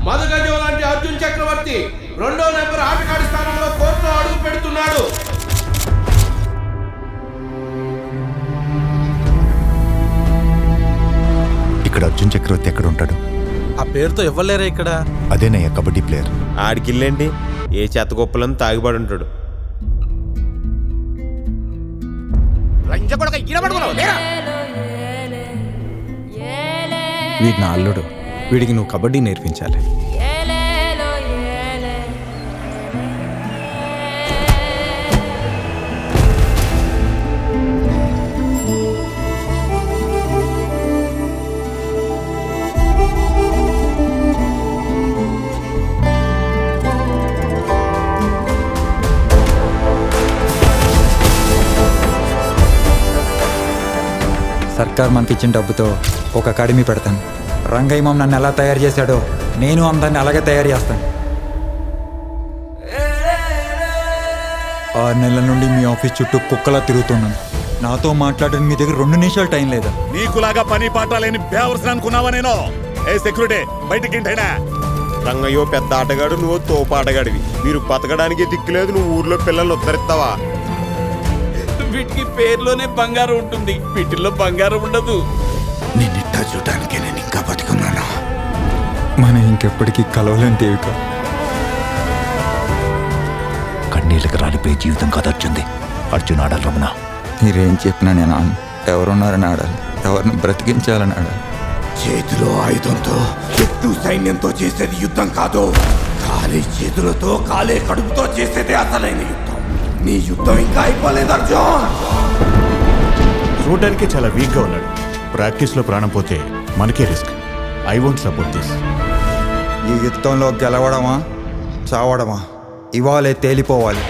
మధుగజం లాంటి అర్జున్ చక్రవర్తి 2వ నెంబర్ ఆటగాడి స్థానంలో కోర్టులో అడుగు పెడుతున్నాడు. ఇక్కడ అర్జున్ చక్రవర్తి ఎక్కడ ఉంటాడు? ఆ పేరుతో ఇవ్వలేరా ఇక్కడ? అదేనయ్య కబడ్డీ ప్లేయర్. ఆడికిల్లేంటి, ఏ చెత్త గొప్పలను తాగిపడి ఉంటాడు. వీడి నా అల్లుడు, వీడికి నువ్వు కబడ్డీ నేర్పించాలి. సర్కార్ మనకి ఇచ్చిన డబ్బుతో ఒక అకాడమీ పెడతాను. రంగయ్య మామ నన్ను ఎలా తయారు చేశాడో నేను అందరిని అలాగే తయారు చేస్తాను. 6 నెలల నుండి మీ ఆఫీస్ చుట్టూ కుక్కలా తిరుగుతున్నాను. నాతో మాట్లాడడానికి మీ దగ్గర 2 నిమిషాలు టైం లేదా? నీకులాగా పని పాట లేని బేవర్స్ అనుకున్నావా? నేను ఏ సెక్యూరిటీ బయటికి ఏంటైనా? రంగయ్యో పెద్ద ఆటగాడు, నువ్వు తోపు ఆటగాడివి. మీరు బతకడానికి దిక్కులేదు, నువ్వు ఊర్లో పిల్లల్ని ఉత్తరిస్తావా? వీటికి పేర్లోనే బంగారం ఉంటుంది, వీటిల్లో బంగారం ఉండదు. నిన్నిట్టా చూడటానికే నేను ఇంకా బతికున్నాను. మనం ఇంకెప్పటికీ కలవలేని దేవిక. కన్నీళ్ళకి రాలిపోయే జీవితం కాదు అర్జున్ది. అర్జున్ ఆడాలి రమణ. మీరేం చెప్పినా నేను ఆడను. ఎవరున్నారని ఆడాలి, ఎవరిని బ్రతికించాలని ఆడాలి. చేతిలో ఆయుధంతో చుట్టూ సైన్యంతో చేసేది యుద్ధం కాదు, ఖాళీ చేతులతో ఖాళీ కడుపుతో చేసేది అసలైన యుద్ధం. నీ యుద్ధం ఇంకా అయిపోలేదు అర్జున్. చూడడానికి చాలా వీక్గా ఉన్నాడు. ప్రాక్టీస్లో ప్రాణం పోతే మనకే risk. I won't support this. ఈ యుద్ధంలో గెలవడమా చావడమా ఇవాళే తేలిపోవాలి.